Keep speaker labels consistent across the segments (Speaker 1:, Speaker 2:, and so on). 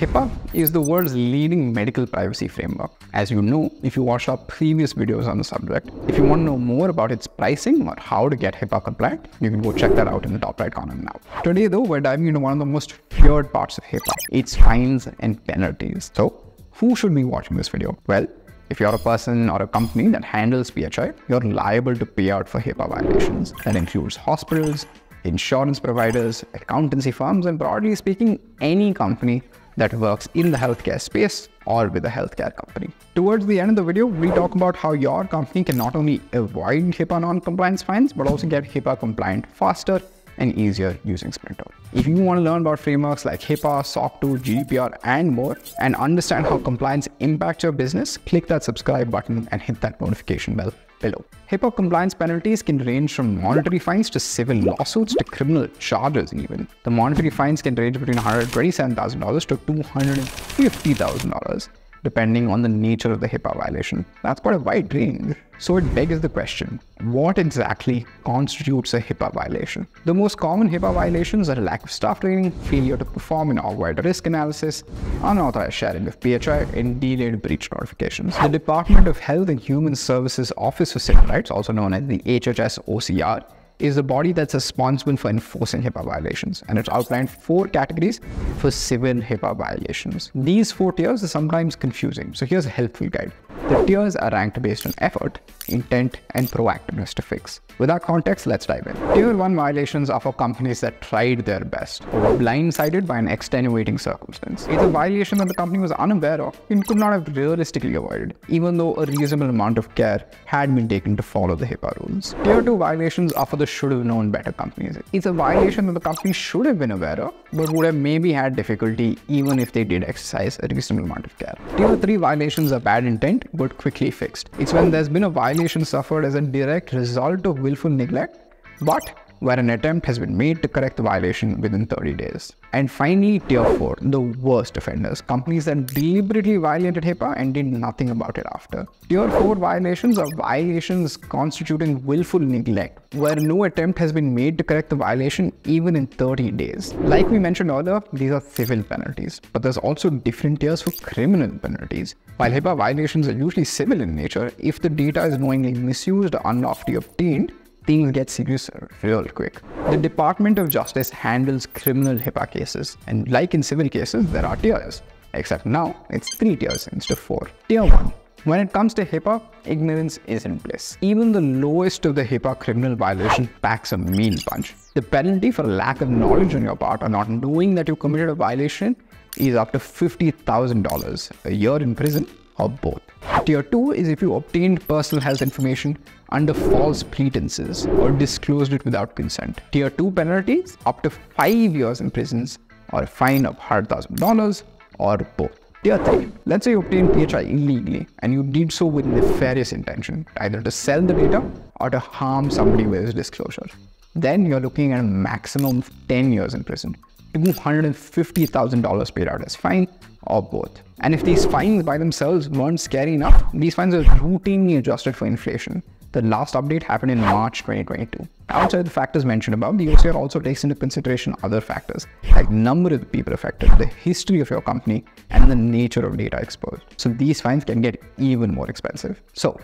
Speaker 1: HIPAA is the world's leading medical privacy framework. As you know, if you watched our previous videos on the subject, if you want to know more about its pricing or how to get HIPAA compliant, you can go check that out in the top right corner now. Today though, we're diving into one of the most feared parts of HIPAA, its fines and penalties. So, who should be watching this video? Well, if you're a person or a company that handles PHI, you're liable to pay out for HIPAA violations. That includes hospitals, insurance providers, accountancy firms, and broadly speaking, any company that works in the healthcare space or with a healthcare company. Towards the end of the video, we talk about how your company can not only avoid HIPAA non-compliance fines, but also get HIPAA compliant faster and easier using Sprinto. If you want to learn about frameworks like HIPAA, SOC 2, GDPR, and more, and understand how compliance impacts your business, click that subscribe button and hit that notification bell below. HIPAA compliance penalties can range from monetary fines to civil lawsuits to criminal charges even. The monetary fines can range between $127,000 to $250,000. Depending on the nature of the HIPAA violation. That's quite a wide range. So it begs the question, what exactly constitutes a HIPAA violation? The most common HIPAA violations are lack of staff training, failure to perform an avoid risk analysis, unauthorized sharing of PHI, and delayed breach notifications. The Department of Health and Human Services Office for Civil Rights, also known as the HHS OCR, is the body that's responsible for enforcing HIPAA violations, and it's outlined 4 categories for civil HIPAA violations. These 4 tiers are sometimes confusing, so here's a helpful guide. The tiers are ranked based on effort, intent, and proactiveness to fix. With that context, let's dive in. Tier 1 violations are for companies that tried their best or were blindsided by an extenuating circumstance. It's a violation that the company was unaware of and could not have realistically avoided, even though a reasonable amount of care had been taken to follow the HIPAA rules. Tier 2 violations are for the should have known better companies. It's a violation that the company should have been aware of, but would have maybe had difficulty even if they did exercise a reasonable amount of care. Tier 3 violations are bad intent, but quickly fixed. It's when there's been a violation suffered as a direct result of willful neglect, but where an attempt has been made to correct the violation within 30 days. And finally, Tier 4, the worst offenders, companies that deliberately violated HIPAA and did nothing about it after. Tier 4 violations are violations constituting willful neglect, where no attempt has been made to correct the violation even in 30 days. Like we mentioned earlier, these are civil penalties, but there's also different tiers for criminal penalties. While HIPAA violations are usually civil in nature, if the data is knowingly misused or unlawfully obtained, things get serious real quick. The Department of Justice handles criminal HIPAA cases, and like in civil cases, there are tiers, except now it's 3 tiers instead of 4. Tier 1. When it comes to HIPAA, ignorance isn't bliss. Even the lowest of the HIPAA criminal violation packs a mean punch. The penalty for lack of knowledge on your part or not knowing that you committed a violation is up to $50,000, a year in prison, or both. Tier 2 is if you obtained personal health information under false pretenses or disclosed it without consent. Tier 2 penalties up to 5 years in prisons or a fine of $100,000 or both. Tier 3. Let's say you obtained PHI illegally and you did so with nefarious intention, either to sell the data or to harm somebody with its disclosure. Then you're looking at a maximum of 10 years in prison, $250,000 paid out as fine, or both. And if these fines by themselves weren't scary enough, these fines are routinely adjusted for inflation. The last update happened in March 2022. Outside the factors mentioned above, the OCR also takes into consideration other factors like number of the people affected, the history of your company, and the nature of data exposed. So these fines can get even more expensive. So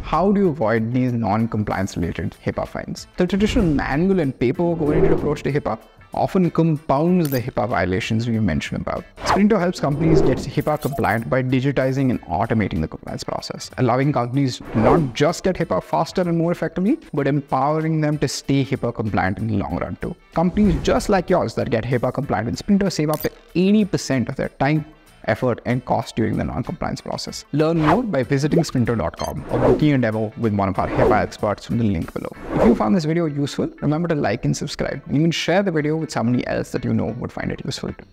Speaker 1: how do you avoid these non-compliance related HIPAA fines? The traditional manual and paperwork-oriented approach to HIPAA often compounds the HIPAA violations we mentioned above. Sprinto helps companies get HIPAA compliant by digitizing and automating the compliance process, allowing companies to not just get HIPAA faster and more effectively, but empowering them to stay HIPAA compliant in the long run too. Companies just like yours that get HIPAA compliant in Sprinto save up to 80% of their time, effort, and cost during the non-compliance process. Learn more by visiting sprinto.com or booking a demo with one of our HIPAA experts from the link below. If you found this video useful, remember to like and subscribe, and even share the video with somebody else that you know would find it useful too.